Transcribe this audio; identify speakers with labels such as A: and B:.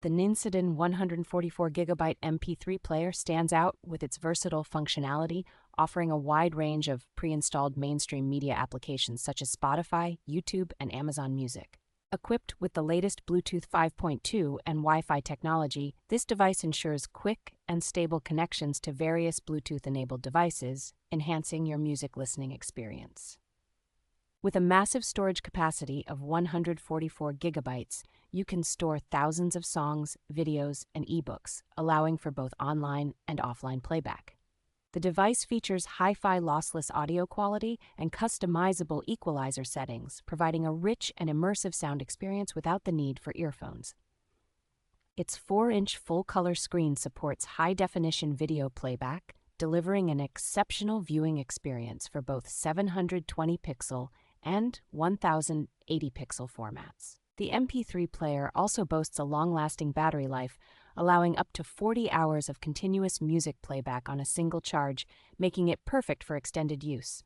A: The Ninsiden 144GB MP3 player stands out with its versatile functionality, offering a wide range of pre-installed mainstream media applications such as Spotify, YouTube, and Amazon Music. Equipped with the latest Bluetooth 5.2 and Wi-Fi technology, this device ensures quick and stable connections to various Bluetooth-enabled devices, enhancing your music listening experience. With a massive storage capacity of 144 gigabytes, you can store thousands of songs, videos, and ebooks, allowing for both online and offline playback. The device features hi-fi lossless audio quality and customizable equalizer settings, providing a rich and immersive sound experience without the need for earphones. Its 4-inch full-color screen supports high-definition video playback, delivering an exceptional viewing experience for both 720-pixel and 1080-pixel formats. The MP3 player also boasts a long-lasting battery life, allowing up to 40 hours of continuous music playback on a single charge, making it perfect for extended use.